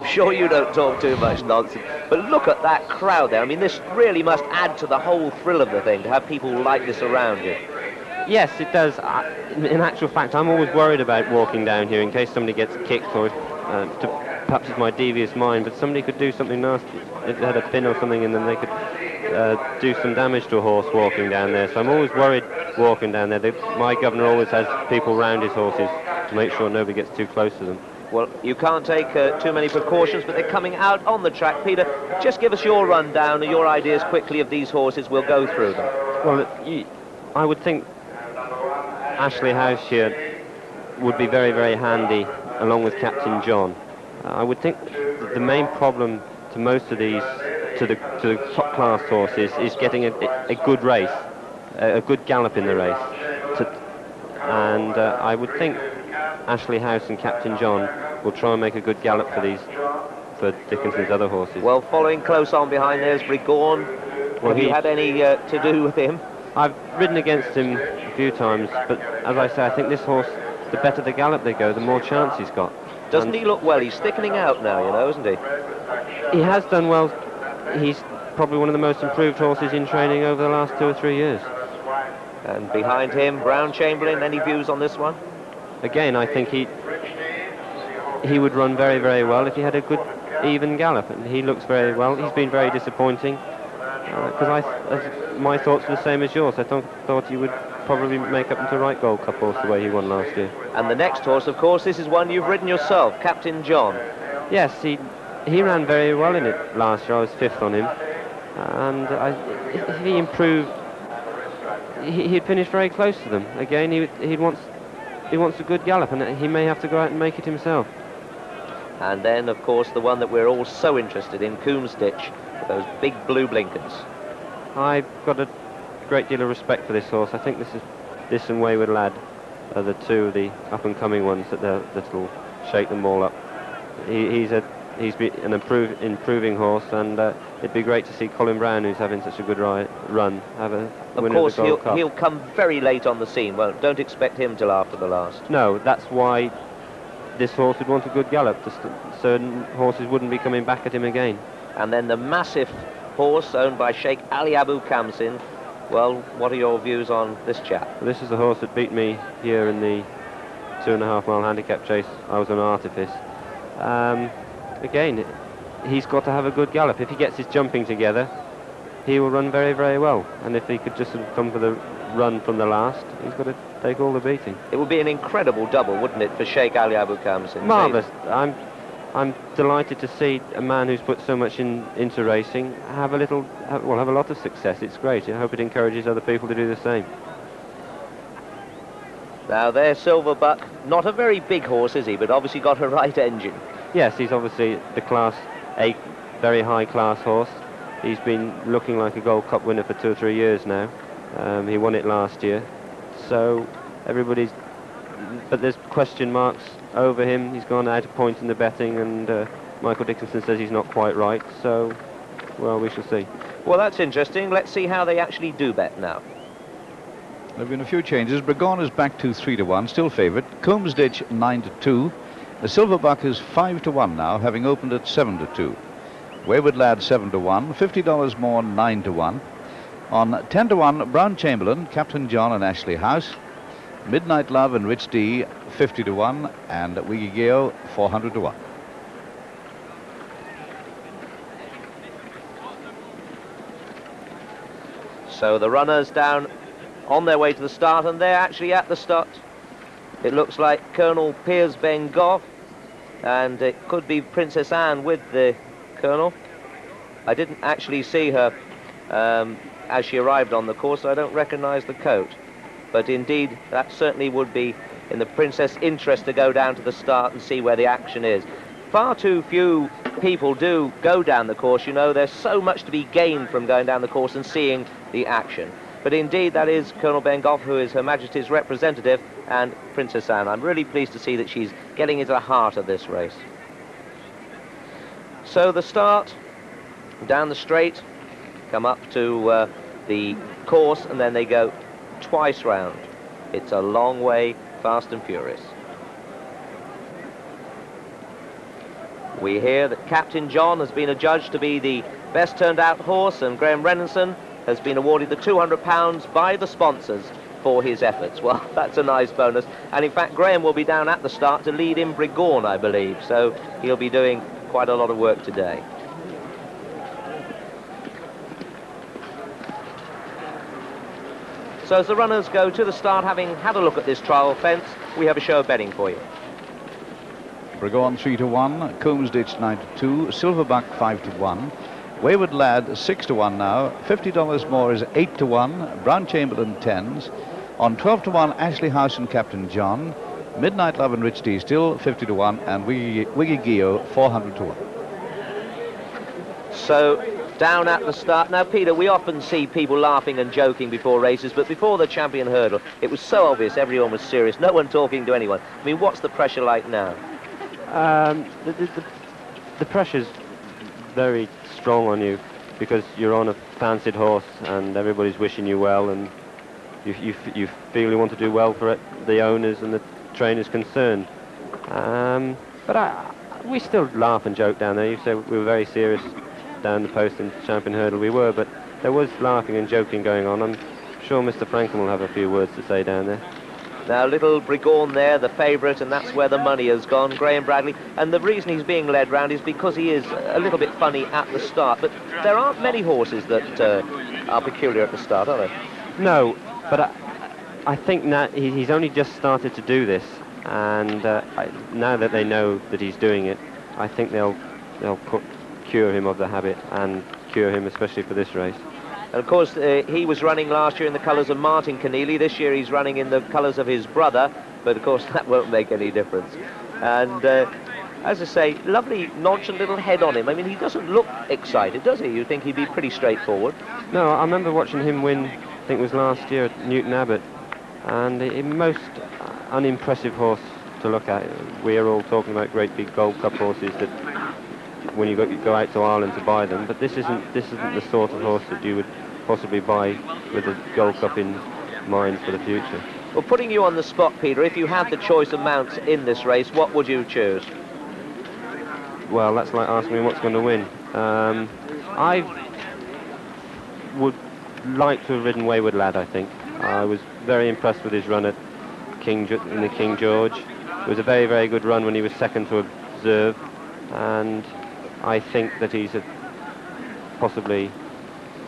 sure you don't talk too much nonsense. But look at that crowd there. I mean, this really must add to the whole thrill of the thing, to have people like this around you. Yes, it does. In actual fact, I'm always worried about walking down here in case somebody gets kicked, or perhaps it's my devious mind, but somebody could do something nasty. If they had a pin or something in them, they could do some damage to a horse walking down there. So I'm always worried walking down there. My governor always has people round his horses to make sure nobody gets too close to them. Well, you can't take too many precautions, but they're coming out on the track. Peter, just give us your rundown and your ideas quickly of these horses. We'll go through them. Well, I would think Ashley House here would be very, very handy, along with Captain John. I would think the main problem to most of these, to the top class horses, is getting a good race, a good gallop in the race. And I would think Ashley House and Captain John will try and make a good gallop for Dickinson's other horses. Well, following close on behind there's Bregawn. Well, have you had any to do with him? I've ridden against him a few times, but as I say, I think this horse, the better the gallop they go, the more chance he's got. Doesn't he look well? He's thickening out now, you know, isn't he? He has done well. He's probably one of the most improved horses in training over the last 2 or 3 years. And behind him, Brown Chamberlain. Any views on this one? Again, I think he would run very, very well if he had a good even gallop, and he looks very well. He's been very disappointing, because my thoughts were the same as yours. I thought he would probably make up into right Gold Cup horse the way he won last year. And the next horse, of course, this is one you've ridden yourself, Captain John. Yes, he ran very well in it last year. I was 5th on him, and if he improved, he'd finish very close to them. Again, he wants a good gallop, and he may have to go out and make it himself. And then, of course, the one that we're all so interested in, Coombs Ditch, with those big blue blinkers. I've got a great deal of respect for this horse. I think this and Wayward Lad are the two of the up-and-coming ones that'll shake them all up. He's been an improving horse, and it'd be great to see Colin Brown, who's having such a good run, have a win of the Gold Cup. He'll come very late on the scene. Well, don't expect him till after the last. No, that's why this horse would want a good gallop. Certain horses wouldn't be coming back at him again. And then the massive horse owned by Sheikh Ali Abu Kamsin. Well, what are your views on this chap? Well, this is the horse that beat me here in the 2.5 mile handicap chase. I was on Artifice. Again, he's got to have a good gallop. If he gets his jumping together, he will run very, very well. And if he could just come for the run from the last, he's got to take all the beating. It would be an incredible double, wouldn't it, for Sheikh Ali Abu Kamsin? Marvellous. I'm delighted to see a man who's put so much into racing have a lot of success. It's great. I hope it encourages other people to do the same. Now there's Silverbuck. Not a very big horse, is he? But obviously got a right engine. Yes, he's obviously the Class A, very high class horse. He's been looking like a Gold Cup winner for 2 or 3 years now. He won it last year. So but there's question marks over him. He's gone out of point in the betting, and Michael Dickinson says he's not quite right. So, well, we shall see. Well, that's interesting. Let's see how they actually do bet now. There have been a few changes. Bregawn is back to 3-1, still favourite. Coombs Ditch 9-2. The Silverbuck is 5-1 now, having opened at 7-2. Wayward Lad 7-1, $50 more, 9-1. On 10-1, Brown Chamberlain, Captain John and Ashley House. Midnight Love and Rich D 50-1, and Wigigeo 400-1. So the runners down on their way to the start, and they're actually at the start. It looks like Colonel Piers Ben-Goff, and it could be Princess Anne with the Colonel. I didn't actually see her as she arrived on the course, so I don't recognise the coat. But indeed, that certainly would be in the Princess' interest to go down to the start and see where the action is. Far too few people do go down the course, you know. There's so much to be gained from going down the course and seeing the action. But indeed, that is Colonel Ben-Goff, who is Her Majesty's representative, and Princess Anne. I'm really pleased to see that she's getting into the heart of this race. So the start, down the straight, come up to the course, and then they go twice round. It's a long way, fast and furious. We hear that Captain John has been adjudged to be the best turned out horse, and Graham Renninson has been awarded the £200 by the sponsors for his efforts. Well, that's a nice bonus. And in fact, Graham will be down at the start to lead in Bregawn, I believe. So he'll be doing quite a lot of work today. So as the runners go to the start, having had a look at this trial fence, we have a show of betting for you. Bregawn 3-1, Combs Ditch 9-2, Silverback 5-1, Wayward Lad 6-1 now, $50 more is 8-1, Brown Chamberlain 10s, on 12-1 Ashley House and Captain John, Midnight Love and Rich D still 50-1, and Wiggy Gio 400-1. So down at the start. Now, Peter, we often see people laughing and joking before races, but before the champion hurdle, it was so obvious everyone was serious, no one talking to anyone. I mean, what's the pressure like now? The pressure's very strong on you because you're on a fancied horse and everybody's wishing you well, and you feel you want to do well for it, the owners and the trainers concerned. But we still laugh and joke down there. You say we were very serious down the post and champion hurdle. We were, but there was laughing and joking going on. I'm sure Mr. Franklin will have a few words to say down there. Now, little Bregawn there, the favourite, and that's where the money has gone, Graham Bradley. And the reason he's being led round is because he is a little bit funny at the start. But there aren't many horses that are peculiar at the start, are there? No, but I think now he's only just started to do this, and now that they know that he's doing it, I think they'll cure him of the habit and cure him especially for this race. And of course, he was running last year in the colours of Martin Keneally. This year he's running in the colours of his brother, but of course that won't make any difference. And as I say, lovely nonchalant little head on him. I mean, he doesn't look excited, does he? You think he'd be pretty straightforward? No, I remember watching him win, I think it was last year at Newton Abbot, and a most unimpressive horse to look at. We are all talking about great big Gold Cup horses that when you go out to Ireland to buy them, but this isn't the sort of horse that you would possibly buy with a Gold Cup in mind for the future. Well, putting you on the spot, Peter, if you had the choice of mounts in this race, what would you choose? Well, that's like asking me what's going to win. I would like to have ridden Wayward Lad, I think. I was very impressed with his run at in the King George. It was a very, very good run when he was second to Observe, and I think that he's possibly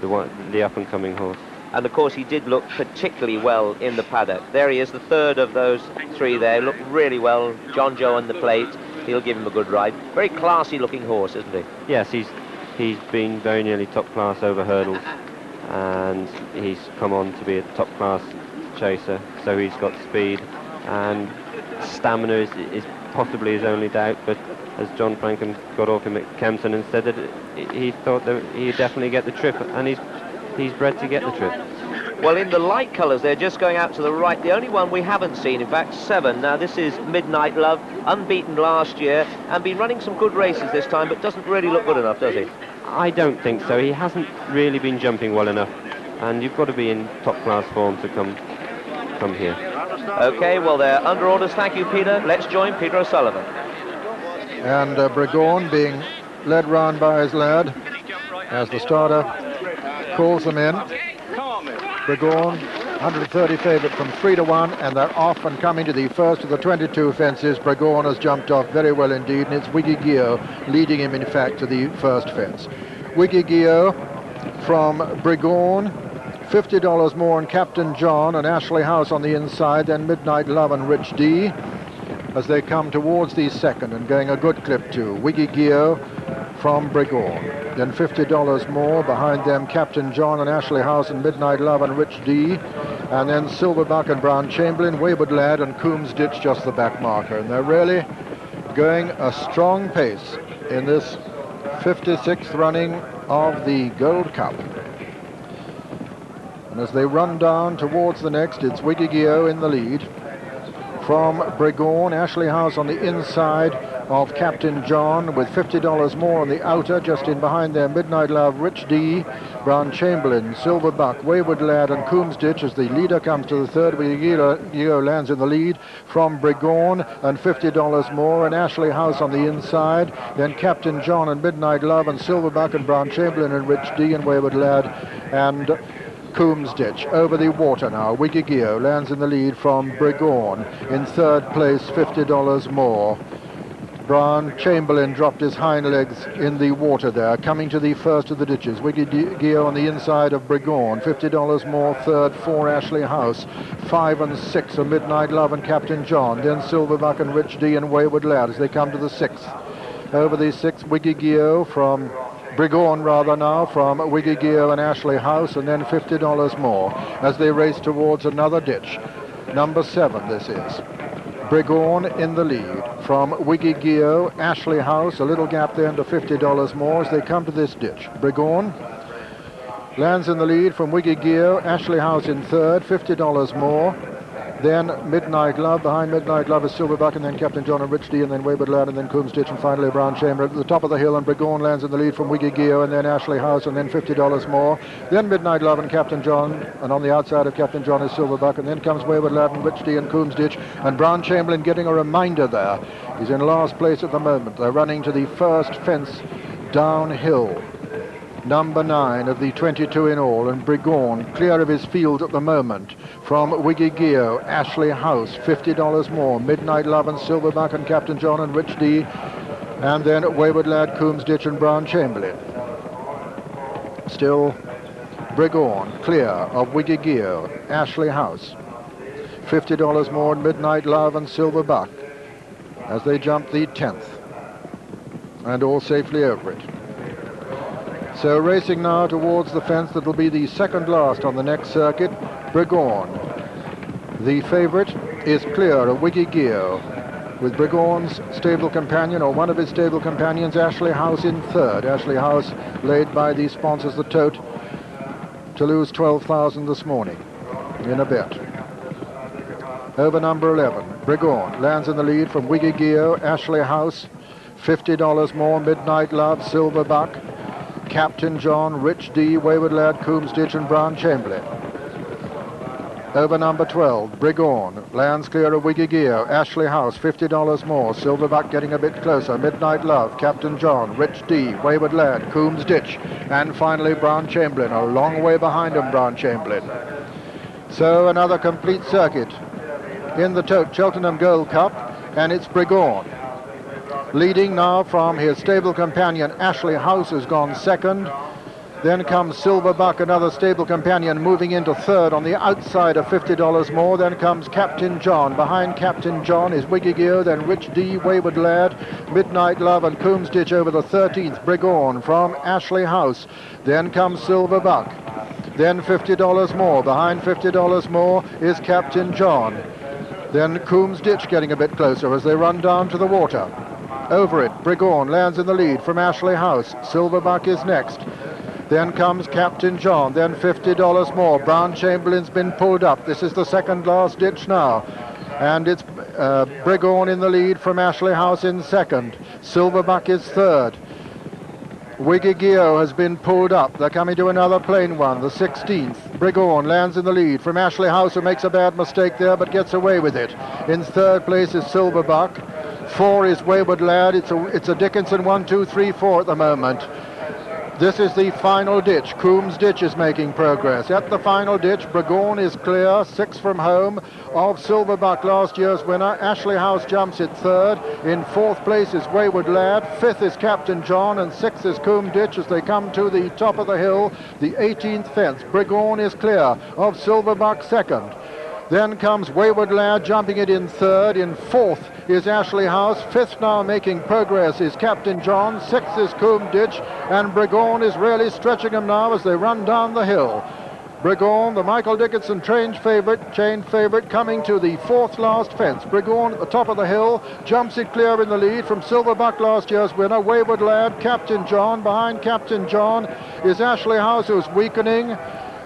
the up-and-coming horse. And of course he did look particularly well in the paddock. There he is, the third of those three there. Looked really well. John Joe on the plate. He'll give him a good ride. Very classy looking horse, isn't he? Yes, he's been very nearly top class over hurdles, and he's come on to be a top class chaser, so he's got speed, and stamina is possibly his only doubt, but as John Franklin got off him at Kempton and said that he thought that he'd definitely get the trip, and he's bred to get the trip. Well, in the light colours, they're just going out to the right. The only one we haven't seen, in fact, 7. Now, this is Midnight Love, unbeaten last year, and been running some good races this time, but doesn't really look good enough, does he? I don't think so. He hasn't really been jumping well enough, and you've got to be in top-class form to come here. OK, well, they're under orders. Thank you, Peter. Let's join Peter O'Sullivan. And Bregawn being led round by his lad as the starter calls them in. Bregawn, 130 favourite from 3-1, and they're off and coming to the first of the 22 fences. Bregawn has jumped off very well indeed, and it's Wiggy Gio leading him, in fact, to the first fence. Wiggy Gio from Bregawn, $50 more on Captain John and Ashley House on the inside, then Midnight Love and Rich D as they come towards the second and going a good clip too. Wiggy Gio from Bregawn. Then $50 more behind them, Captain John and Ashley House and Midnight Love and Rich D. And then Silverback and Brown Chamberlain, Wayward Lad and Combs Ditch just the back marker. And they're really going a strong pace in this 56th running of the Gold Cup. And as they run down towards the next, it's Wiggy Gio in the lead. From Bregawn, Ashley House on the inside, of Captain John, with $50 more on the outer. Just in behind there, Midnight Love, Rich D, Brown Chamberlain, Silver Buck, Wayward Lad and Coombs Ditch as the leader comes to the third. Gio lands in the lead from Bregawn and $50 more, and Ashley House on the inside. Then Captain John and Midnight Love and Silver Buck and Brown Chamberlain and Rich D and Wayward Lad and Coombs Ditch. Over the water now, Wigigio lands in the lead from Bregawn. In third place, $50 more. Brown Chamberlain dropped his hind legs in the water there, coming to the first of the ditches. Wigigio on the inside of Bregawn, $50 more. Third, 4 Ashley House. 5 and 6 are Midnight Love and Captain John. Then Silverbuck and Rich D and Wayward Lad as they come to the sixth. Over the sixth, Wigigio from Bregawn now from Wigigio and Ashley House, and then $50 more as they race towards another ditch. Number 7 this is. Bregawn in the lead from Wigigio, Ashley House, a little gap there to $50 more as they come to this ditch. Bregawn lands in the lead from Wigigio, Ashley House in third, $50 more. Then Midnight Love, behind Midnight Love is Silverbuck, and then Captain John and Rich D, and then Wayward Lad, and then Coombs Ditch, and finally Brown Chamberlain at the top of the hill, and Bregawn lands in the lead from Wigigio, and then Ashley House, and then $50 more. Then Midnight Love and Captain John, and on the outside of Captain John is Silverbuck, and then comes Wayward Lad and Rich D and Coombs Ditch, and Brown Chamberlain getting a reminder there. He's in last place at the moment. They're running to the first fence downhill. Number 9 of the 22 in all, and Bregawn clear of his field at the moment from Wigigio, Ashley House, $50 more. Midnight Love and Silverbuck and Captain John and Rich D, and then Wayward Lad, Coombs Ditch and Brown Chamberlain. Still Bregawn clear of Wigigio, Ashley House, $50 more. Midnight Love and Silverbuck as they jump the 10th, and all safely over it. So racing now towards the fence that will be the second last on the next circuit, Bregawn. The favourite is clear of Wigigio, with Bregawn's stable companion, or one of his stable companions, Ashley House in third. Ashley House laid by the sponsors, the Tote, to lose 12,000 this morning in a bet. Over number 11, Bregawn lands in the lead from Wigigio, Ashley House, $50 more. Midnight Love, Silverbuck, Captain John, Rich D, Wayward Lad, Coombs Ditch and Brown Chamberlain. Over number 12, Bregawn lands clear of Wigigio, Ashley House, $50 more. Silverbuck getting a bit closer. Midnight Love, Captain John, Rich D, Wayward Lad, Coombs Ditch, and finally Brown Chamberlain, a long way behind him, Brown Chamberlain. So another complete circuit in the Tote Cheltenham Gold Cup, and it's Bregawn leading now from his stable companion. Ashley House has gone second. Then comes Silverbuck, another stable companion, moving into third on the outside of $50 more. Then comes Captain John. Behind Captain John is Wigigio, then Rich D, Wayward Lad, Midnight Love and Coombs Ditch over the 13th. Bregawn from Ashley House. Then comes Silverbuck. Then $50 more. Behind $50 more is Captain John. Then Coombs Ditch getting a bit closer as they run down to the water. Over it, Bregawn lands in the lead from Ashley House. Silverbuck is next. Then comes Captain John, then $50 more. Brown Chamberlain's been pulled up. This is the second last ditch now. And it's Bregawn in the lead from Ashley House in second. Silverbuck is third. Wigigio has been pulled up. They're coming to another plain one, the 16th. Bregawn lands in the lead from Ashley House, who makes a bad mistake there but gets away with it. In third place is Silverbuck. 4 is Wayward Lad. It's a Dickinson 1, 2, 3, 4 at the moment. This is the final ditch. Coombs Ditch is making progress. At the final ditch, Bregawn is clear, 6 from home of Silverbuck, last year's winner. Ashley House jumps it third. In fourth place is Wayward Lad. 5th is Captain John, and 6th is Coombs Ditch as they come to the top of the hill, the 18th fence. Bregawn is clear of Silverbuck second. Then comes Wayward Lad jumping it in third. In fourth is Ashley House. 5th now making progress is Captain John. 6th is Coombs Ditch. And Bregawn is really stretching them now as they run down the hill. Bregawn, the Michael Dickinson chain favourite, coming to the 4th last fence. Bregawn at the top of the hill, jumps it clear in the lead from Silverbuck, last year's winner. Wayward Lad, Captain John. Behind Captain John is Ashley House, who's weakening.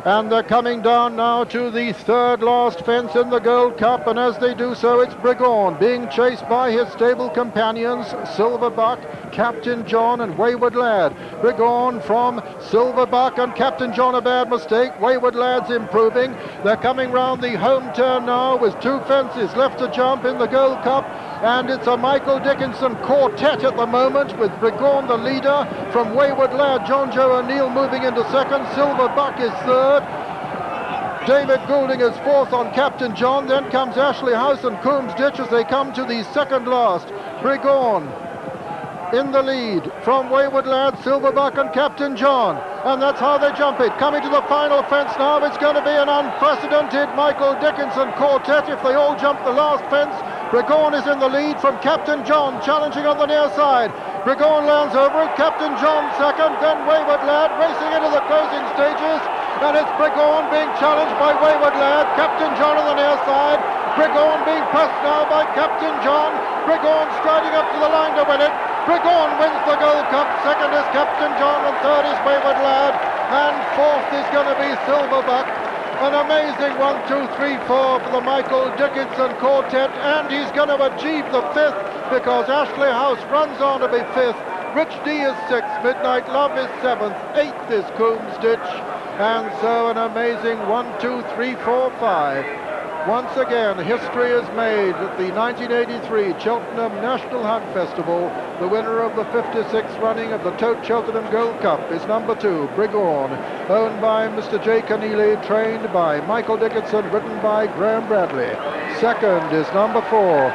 And they're coming down now to the third last fence in the Gold Cup, and as they do so, it's Bregawn being chased by his stable companions, Silverbuck, Captain John and Wayward Lad. Bregawn from Silverbuck and Captain John, a bad mistake. Wayward Lad's improving. They're coming round the home turn now with 2 fences left to jump in the Gold Cup, and it's a Michael Dickinson quartet at the moment, with Bregawn the leader. From Wayward Lad, John Joe O'Neill moving into second. Silverbuck is third. David Goulding is fourth on Captain John. Then comes Ashley House and Coombs Ditch as they come to the second last. Bregawn in the lead from Wayward Lad, Silverbuck and Captain John. And that's how they jump it. Coming to the final fence now, it's going to be an unprecedented Michael Dickinson quartet if they all jump the last fence. Bregawn is in the lead from Captain John, challenging on the near side. Bregawn lands over it, Captain John second, then Wayward Lad racing into the closing stages. And it's Bregawn being challenged by Wayward Lad, Captain John on the near side. Bregawn being pressed now by Captain John. Bregawn striding up to the line to win it. Bregawn wins the Gold Cup. Second is Captain John and third is Wayward Lad. And fourth is going to be Silverbuck. An amazing 1, 2, 3, 4 for the Michael Dickinson quartet, and he's going to achieve the fifth because Ashley House runs on to be fifth. Rich D is sixth, Midnight Love is seventh, eighth is Coombs Ditch, and so an amazing 1, 2, 3, 4, 5. Once again, history is made at the 1983 Cheltenham National Hunt Festival. The winner of the 56th running of the Tote Cheltenham Gold Cup is number 2, Bregawn, owned by Mr. J. Keneally, trained by Michael Dickinson, written by Graham Bradley. Second is number 4,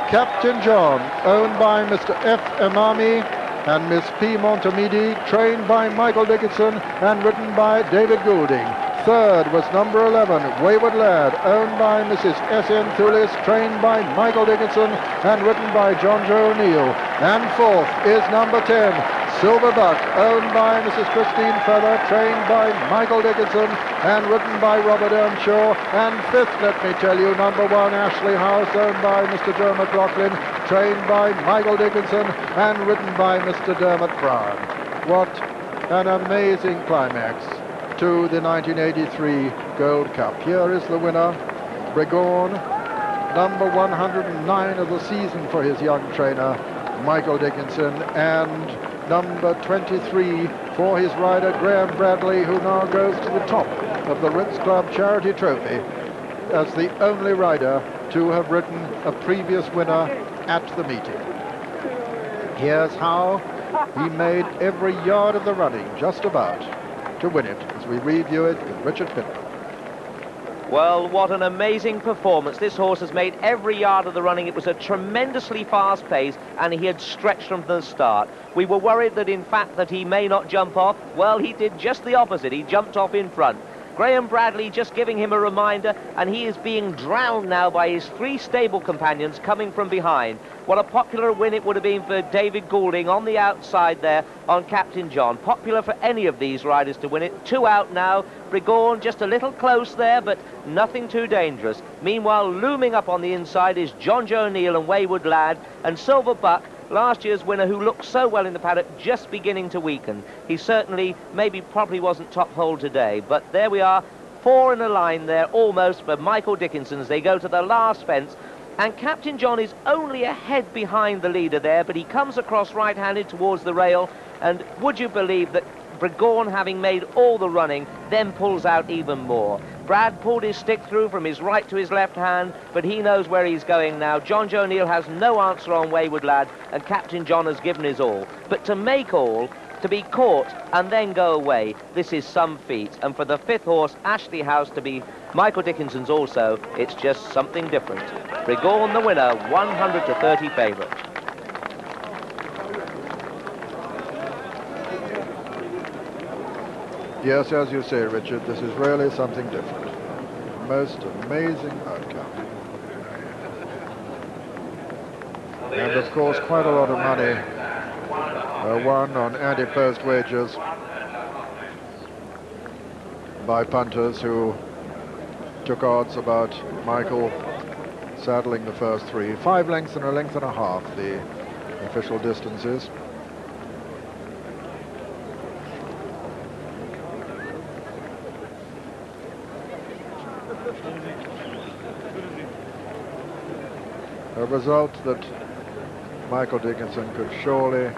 Captain John, owned by Mr. F. Emami and Miss P. Montemidi, trained by Michael Dickinson and written by David Goulding. Third was number 11, Wayward Lad, owned by Mrs. S.N. Thulis, trained by Michael Dickinson and written by John Joe O'Neill. And fourth is number 10, Silverbuck, owned by Mrs. Christine Feather, trained by Michael Dickinson and written by Robert Earnshaw. And fifth, let me tell you, number 1, Ashley House, owned by Mr. Joe McLaughlin, trained by Michael Dickinson and written by Mr. Dermot Brown. What an amazing climax to the 1983 Gold Cup. Here is the winner, Bregawn, number 109 of the season for his young trainer, Michael Dickinson, and number 23 for his rider, Graham Bradley, who now goes to the top of the Ritz Club Charity Trophy as the only rider to have ridden a previous winner at the meeting. Here's how he made every yard of the running, just about, to win it, as we review it with Richard Pittman. Well, what an amazing performance. This horse has made every yard of the running. It was a tremendously fast pace, and he had stretched from the start. We were worried that, in fact, that he may not jump off. Well, he did just the opposite. He jumped off in front. Graham Bradley just giving him a reminder, and he is being drowned now by his 3 stable companions coming from behind. What a popular win it would have been for David Goulding on the outside there on Captain John. Popular for any of these riders to win it. 2 out now. Bregawn just a little close there, but nothing too dangerous. Meanwhile, looming up on the inside is John Joe O'Neill and Wayward Lad, and Silverbuck, last year's winner, who looked so well in the paddock, just beginning to weaken. He certainly, probably wasn't top hole today, but there we are, 4 in a line there, almost for Michael Dickinson as they go to the last fence. And Captain John is only a head behind the leader there, but he comes across right-handed towards the rail, and would you believe that Bregawn, having made all the running, then pulls out even more. Brad pulled his stick through from his right to his left hand, but he knows where he's going now. John Joe O'Neill has no answer on Wayward Lad, and Captain John has given his all. But to make all, to be caught and then go away, this is some feat. And for the 5th horse, Ashley House, to be Michael Dickinson's also, it's just something different. Bregawn the winner, 100 to 30 favourite. Yes, as you say, Richard, this is really something different. Most amazing outcome. And of course, quite a lot of money won on anti-post wagers by punters who took odds about Michael saddling the first 3. 5 lengths and a length and a half, the official distances. A result that Michael Dickinson could surely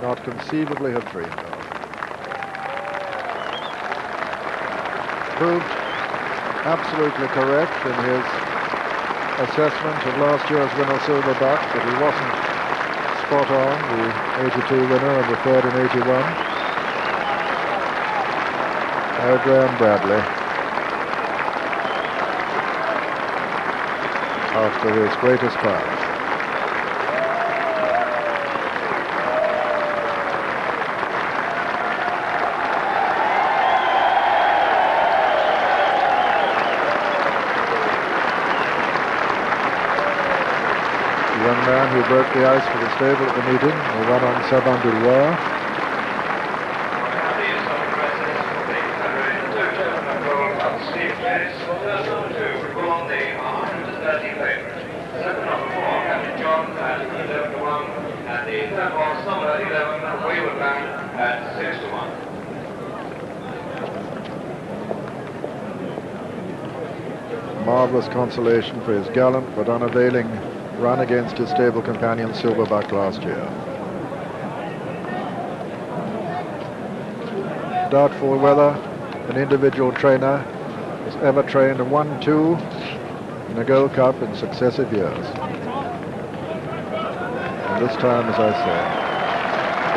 not conceivably have dreamed of. Proved absolutely correct in his assessment of last year's winner Silverback, but he wasn't spot on, the 82 winner and the third in 81. Graham Bradley, after his greatest pass. The young man who broke the ice for the stable at the meeting will run on Sabanduroa. Marvellous consolation for his gallant but unavailing run against his stable companion Silverback last year. Doubtful whether an individual trainer has ever trained a 1-2 in a Gold Cup in successive years. And this time, as I say,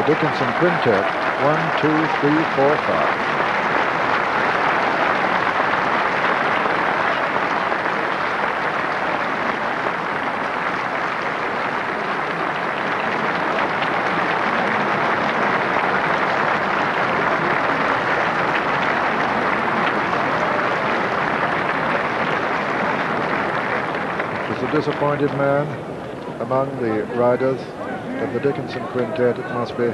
the Dickinson quintet, 1, 2, 3, 4, 5. Disappointed man among the riders of the Dickinson quintet, it must be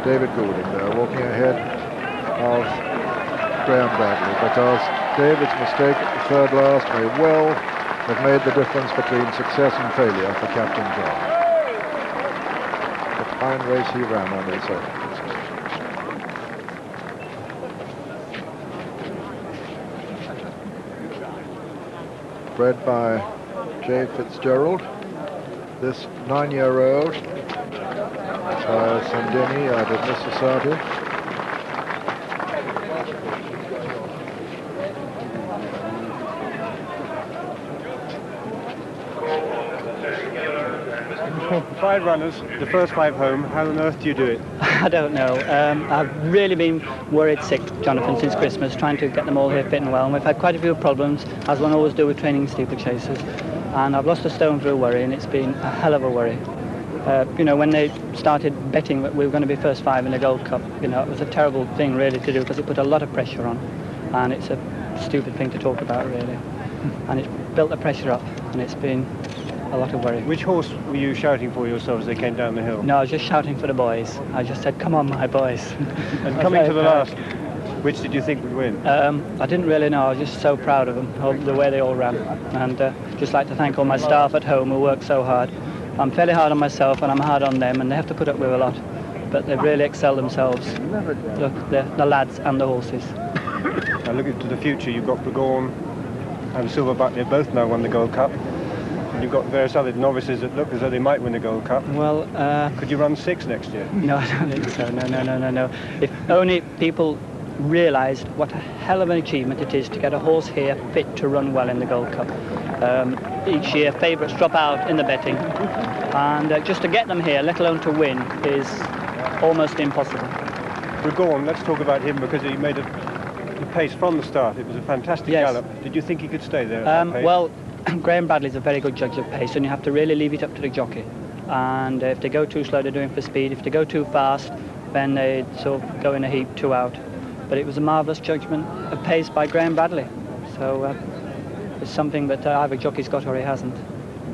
David Goulding there, walking ahead of Graham Bradley, because David's mistake at the third last may well have made the difference between success and failure for Captain John. A fine race he ran under the circumstances. Bred by J. Fitzgerald, this 9-year-old Sandini out of Mississauga. Five runners, the first 5 home. How on earth do you do it? I don't know. I've really been worried sick, Jonathan, since Christmas, trying to get them all here fit and well. And we've had quite a few problems, as one always do with training steeplechasers. And I've lost a stone through worry, and it's been a hell of a worry. You know, when they started betting that we were going to be first 5 in the Gold Cup, you know, it was a terrible thing really to do, because it put a lot of pressure on. And it's a stupid thing to talk about, really. And it built the pressure up, and it's been a lot of worry. Which horse were you shouting for yourself as they came down the hill? No, I was just shouting for the boys. I just said, come on, my boys. And coming to the last, which did you think would win? I didn't really know. I was just so proud of them, the way they all ran. And just like to thank all my staff at home who worked so hard. I'm fairly hard on myself, and I'm hard on them, and they have to put up with a lot. But they've really excelled themselves. Look, the lads and the horses. Now looking to the future, you've got Bregawn and Silverback. They've both now won the Gold Cup. You've got various other novices that look as though they might win the Gold Cup. Well, could you run 6 next year? No, I don't think so. No. If only people realised what a hell of an achievement it is to get a horse here fit to run well in the Gold Cup. Each year, favourites drop out in the betting, and just to get them here, let alone to win, is almost impossible. Bregawn, let's talk about him, because he made the pace from the start. It was a fantastic gallop. Did you think he could stay there at that pace? Well, Graham Bradley's a very good judge of pace, and you have to really leave it up to the jockey. And if they go too slow, they're doing for speed. If they go too fast, then they sort of go in a heap, 2 out. But it was a marvellous judgment of pace by Graham Bradley. So it's something that either jockey's got or he hasn't.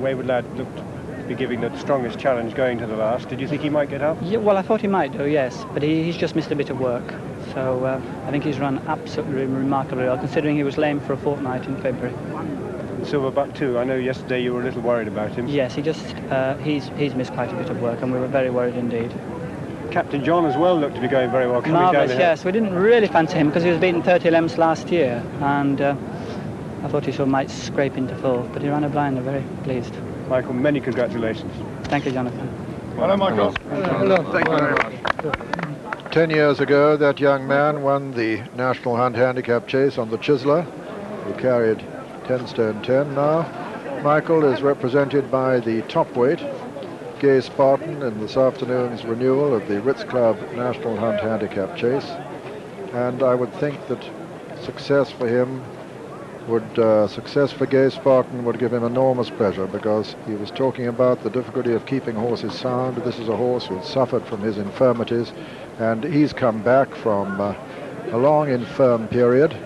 Wayward Lad looked to be giving the strongest challenge going to the last. Did you think he might get up? Yeah, well, I thought he might do, yes. But he's just missed a bit of work. So I think he's run absolutely remarkably well, considering he was lame for a fortnight in February. Silverback too. I know yesterday you were a little worried about him. Yes, he's missed quite a bit of work, and we were very worried indeed. Captain John as well looked to be going very well coming down the hill. Yes. We didn't really fancy him because he was beaten 30 lengths last year, and I thought he sort of might scrape into 4th, but he ran a blind. I'm very pleased. Michael, many congratulations. Thank you, Jonathan. Hello, Michael. Hello. Thank you very much. 10 years ago, that young man won the National Hunt Handicap Chase on the Chisler. He carried 10 stone 10. Now, Michael is represented by the top weight, Gay Spartan, in this afternoon's renewal of the Ritz Club National Hunt Handicap Chase. And I would think that success for him success for Gay Spartan would give him enormous pleasure, because he was talking about the difficulty of keeping horses sound. This is a horse who had suffered from his infirmities, and he's come back from a long infirm period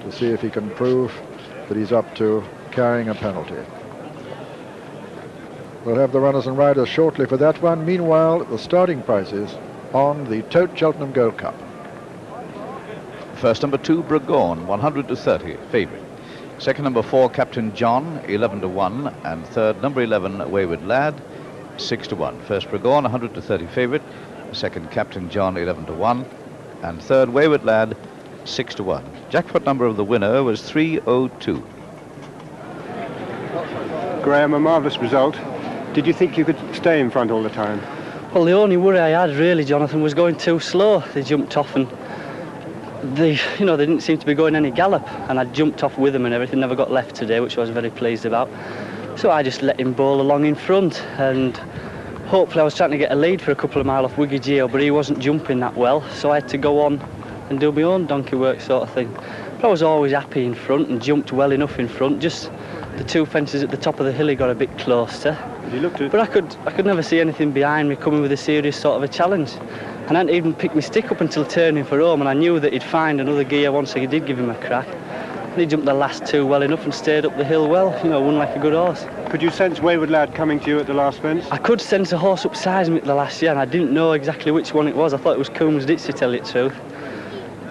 to see if he can prove that he's up to carrying a penalty. We'll have the runners and riders shortly for that one. Meanwhile, the starting prices on the Tote Cheltenham Gold Cup. First, number 2, Bregawn, 100 to 30, favourite. Second, number 4, Captain John, 11 to 1. And third, number 11, Wayward Lad, 6 to 1. First, Bregawn, 100 to 30, favourite. Second, Captain John, 11 to 1. And third, Wayward Lad, 6 to 1. Jackpot number of the winner was 302. Graham, a marvellous result. Did you think you could stay in front all the time? Well, the only worry I had really, Jonathan, was going too slow. They jumped off and they didn't seem to be going any gallop, and I jumped off with them and everything, never got left today, which I was very pleased about. So I just let him bowl along in front, and hopefully I was trying to get a lead for a couple of miles off Wiggy Geo, but he wasn't jumping that well, so I had to go on and do my own donkey work sort of thing. But I was always happy in front and jumped well enough in front. Just the 2 fences at the top of the hill he got a bit close to. But I could never see anything behind me coming with a serious sort of a challenge. And I hadn't even picked my stick up until turning for home, and I knew that he'd find another gear once he did give him a crack. And he jumped the last 2 well enough and stayed up the hill well, won like a good horse. Could you sense Wayward Lad coming to you at the last fence? I could sense a horse upsize me at the last year, and I didn't know exactly which one it was. I thought it was Coombs Ditch, to tell you the truth.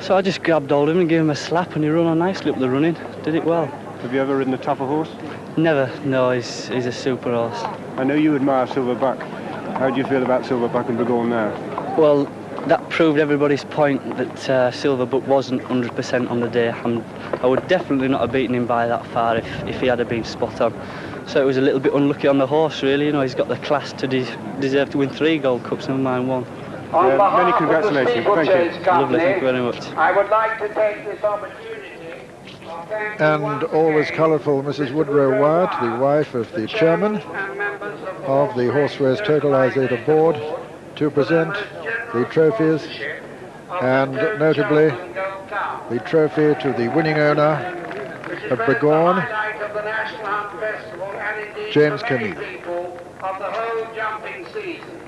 So I just grabbed hold of him and gave him a slap, and he ran on nicely up the running. Did it well. Have you ever ridden a tougher horse? Never, no, he's a super horse. I know you admire Silverbuck. How do you feel about Silverbuck and Bregawn now? Well, that proved everybody's point that Silverbuck wasn't 100% on the day. I would definitely not have beaten him by that far if he had been spot on. So it was a little bit unlucky on the horse, really. He's got the class to deserve to win 3 Gold Cups, never mind 1. Many congratulations. Thank you. Lovely, thank you very much. I would like to take this opportunity. And always colourful Mrs. Woodrow Wyatt, the wife of the chairman of the Horse Race Totalisator Board, to present the trophies, and notably the trophy to the winning owner of Bregawn, James Camille. Of the whole jumping season.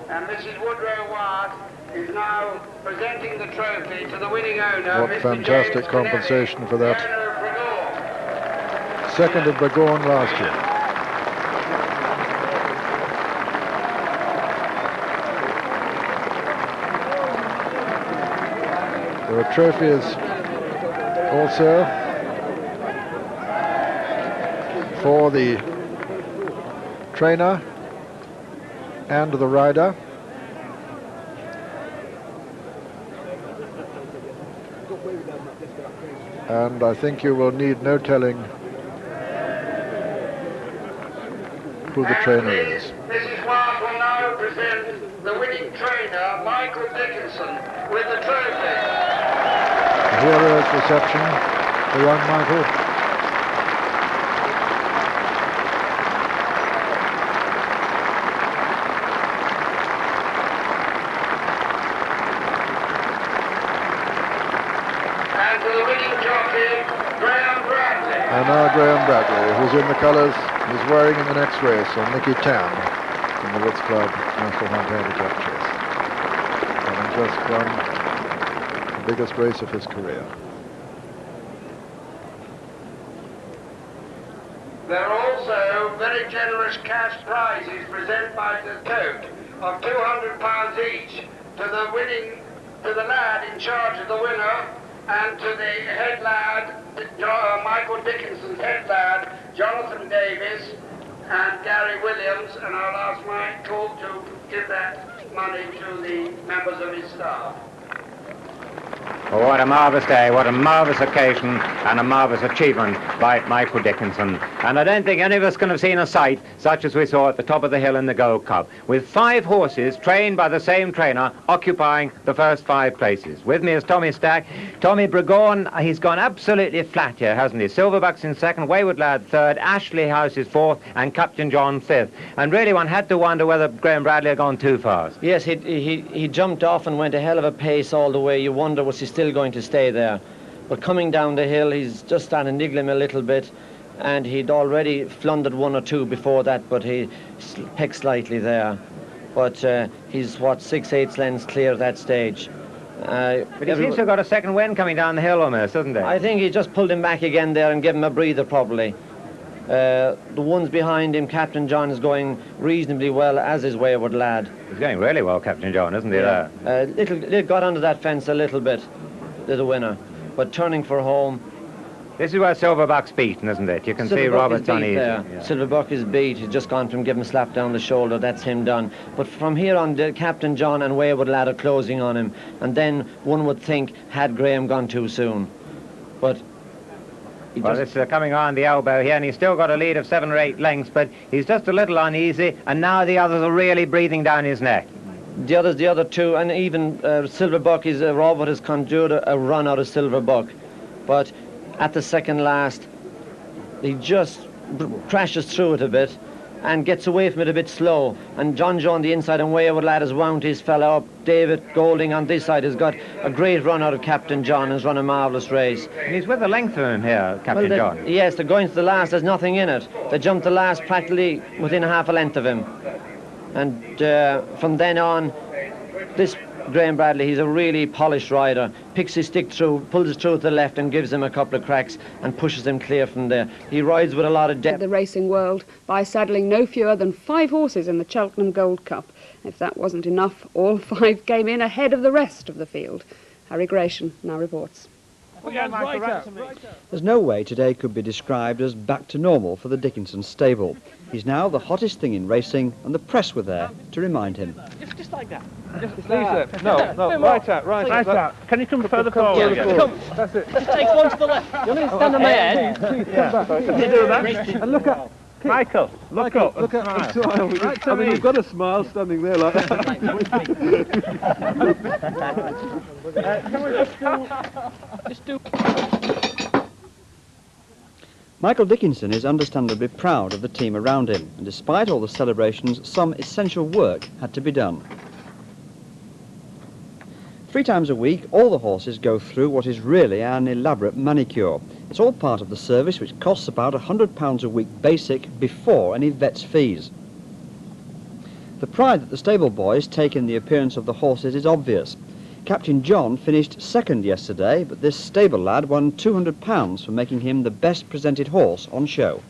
And Mrs. Woodrow Wyatt is now presenting the trophy to the winning owner. What Mr. fantastic James compensation Kennedy, for that. Bregawn. Second of Bregawn last year. There are trophies also for the trainer and the rider. And I think you will need no telling who the trainer is. Mrs. Wyatt will now present the winning trainer, Michael Dickinson, with the trophy. A hero's reception for young Michael. And now Graham Bradley, who's in the colours, is wearing in the next race on Nicky Tam in the Ritz Club National Hunt Handicap Chase. Having just won the biggest race of his career. There are also very generous cash prizes presented by the Tote of £200 each to the lad in charge of the winner, and to the head lad, Michael Dickinson's head lad, Jonathan Davis and Gary Williams, and I'll ask Michael to give that money to the members of his staff. Well, what a marvellous day, what a marvellous occasion, and a marvellous achievement by Michael Dickinson. And I don't think any of us can have seen a sight such as we saw at the top of the hill in the Gold Cup, with 5 horses trained by the same trainer occupying the first 5 places. With me is Tommy Stack. Tommy Bregawn, he's gone absolutely flat here, hasn't he? Silverbuck's in 2nd, Wayward Lad 3rd, Ashley House is 4th, and Captain John 5th. And really one had to wonder whether Graham Bradley had gone too fast. Yes, he jumped off and went a hell of a pace all the way. You wonder, was he still going to stay there? But coming down the hill, he's just starting to niggle him a little bit, and he'd already flundered 1 or 2 before that, but he pecked slightly there. But he's, 6/8 lengths clear at that stage. But he seems to have got a second wind coming down the hill almost, doesn't he? I think he just pulled him back again there and gave him a breather probably. The ones behind him, Captain John, is going reasonably well, as is Wayward Lad. He's going really well, Captain John, isn't he? Yeah. Little got under that fence a little bit, the winner. But turning for home. This is where Silverbuck's beaten, isn't it? You can see Robert's uneasy. Yeah. Silverbuck is beat. He's just gone from giving a slap down the shoulder. That's him done. But from here on, Captain John and Wayward Lad are closing on him. And then one would think, had Graham gone too soon. But well, this is coming on the elbow here, and he's still got a lead of 7 or 8 lengths, but he's just a little uneasy, and now the others are really breathing down his neck. The other 2, and even Silverbuck is Robert has conjured a run out of Silverbuck, but at the second last, he just crashes through it a bit and gets away from it a bit slow. And John Joe on the inside and Wayward Lad has wound his fella up. David Golding on this side has got a great run out of Captain John and has run a marvellous race. And he's with the length of him here, Captain John. Yes, they're going to the last. There's nothing in it. They jumped the last practically within half a length of him. And from then on, this Graham Bradley, he's a really polished rider. Picks his stick through, pulls it through to the left and gives him a couple of cracks and pushes him clear from there. He rides with a lot of depth. The racing world by saddling no fewer than 5 horses in the Cheltenham Gold Cup. If that wasn't enough, all 5 came in ahead of the rest of the field. Harry Gration now reports. There's no way today could be described as back to normal for the Dickinson stable. He's now the hottest thing in racing, and the press were there to remind him. Just like that. No, right out. Can you come further forward? Come. That's it. Just take 1 to the left. You want me to stand on my head? Can you do that? And look up. Michael, look up. Look at the smile. I mean, you've got a smile standing there like that. Can we just do... Michael Dickinson is understandably proud of the team around him, and despite all the celebrations, some essential work had to be done. 3 times a week, all the horses go through what is really an elaborate manicure. It's all part of the service, which costs about £100 a week basic before any vet's fees. The pride that the stable boys take in the appearance of the horses is obvious. Captain John finished 2nd yesterday, but this stable lad won £200 for making him the best presented horse on show.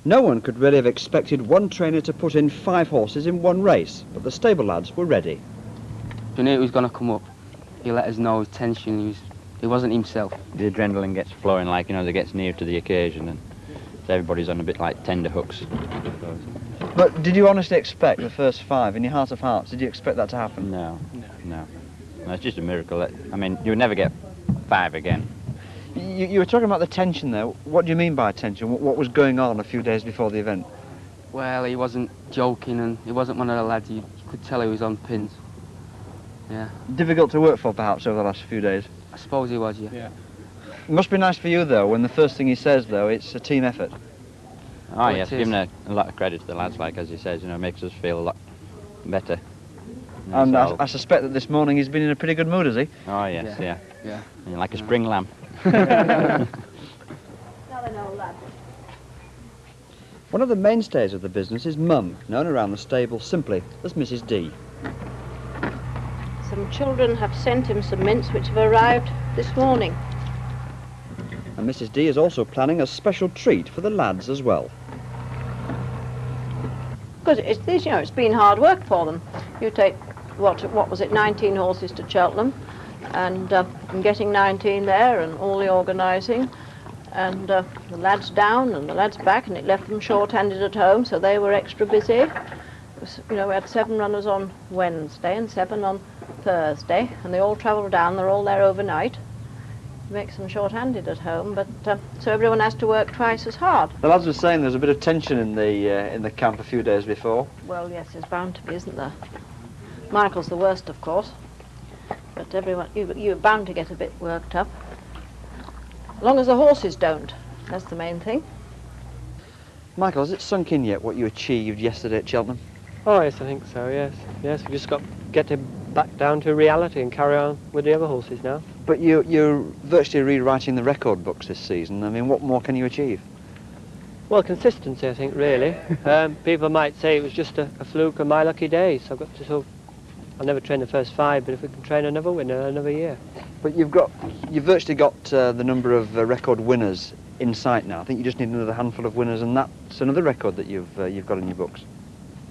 No one could really have expected one trainer to put in 5 horses in one race, but the stable lads were ready. We knew he was going to come up. He let us know his tension. He wasn't himself. The adrenaline gets flowing, like, that gets near to the occasion, and everybody's on a bit like tender hooks. But did you honestly expect the first 5, in your heart of hearts, did you expect that to happen? No. It's just a miracle. I mean, you would never get 5 again. You were talking about the tension there. What do you mean by tension? What was going on a few days before the event? Well, he wasn't joking, and he wasn't one of the lads. You could tell he was on pins. Yeah. Difficult to work for, perhaps, over the last few days? I suppose he was, yeah. It must be nice for you, though, when the first thing he says, though, it's a team effort. Oh, yes, giving a lot of credit to the lads, like, as he says, makes us feel a lot better. And I suspect that this morning he's been in a pretty good mood, has he? Oh, yes, yeah. Like a spring lamb. One of the mainstays of the business is Mum, known around the stable simply as Mrs. D. Some children have sent him some mints which have arrived this morning. And Mrs. D is also planning a special treat for the lads as well. Because it's been hard work for them. You take, what was it, 19 horses to Cheltenham, and getting 19 there and all the organising, and the lads down and the lads back, and it left them short-handed at home, so they were extra busy. We had 7 runners on Wednesday and 7 on Thursday, and they all travel down. They're all there overnight. Makes them short-handed at home, but so everyone has to work twice as hard. The lads were saying there's a bit of tension in the camp a few days before. Well, yes, there's bound to be, isn't there? Michael's the worst, of course, but everyone, you're bound to get a bit worked up. As long as the horses don't, that's the main thing. Michael, has it sunk in yet what you achieved yesterday at Cheltenham? Oh, yes, I think so, yes. Yes, we've just got to get him back down to reality and carry on with the other horses now. But you're virtually rewriting the record books this season. I mean, what more can you achieve? Well, consistency, I think, really. People might say it was just a fluke of my lucky day, so I've got to sort of, I'll never train the first 5, but if we can train another winner another year. But you've virtually got the number of record winners in sight now. I think you just need another handful of winners, and that's another record that you've got in your books.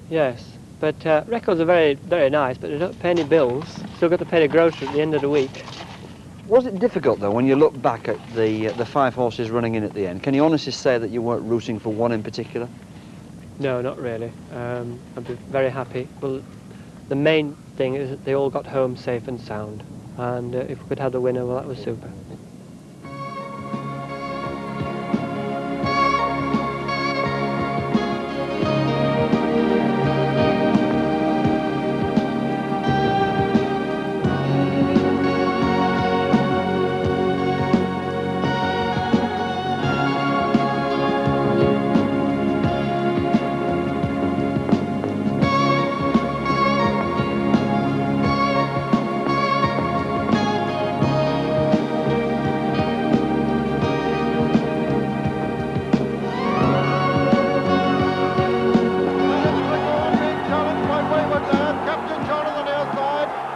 Yes, but records are very, very nice, but they don't pay any bills. Still got to pay the grocery at the end of the week. Was it difficult, though, when you look back at the 5 horses running in at the end? Can you honestly say that you weren't rooting for one in particular? No, not really. I'd be very happy. Well, the main thing is that they all got home safe and sound, and if we could have the winner, well, that was super.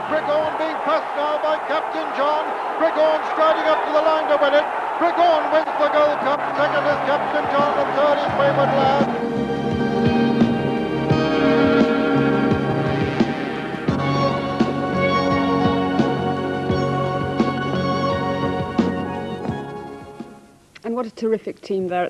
Bregawn being pressed now by Captain John. Bregawn striding up to the line to win it. Bregawn wins the Gold Cup. Second is Captain John, and third is Wayward Lad. And what a terrific team there.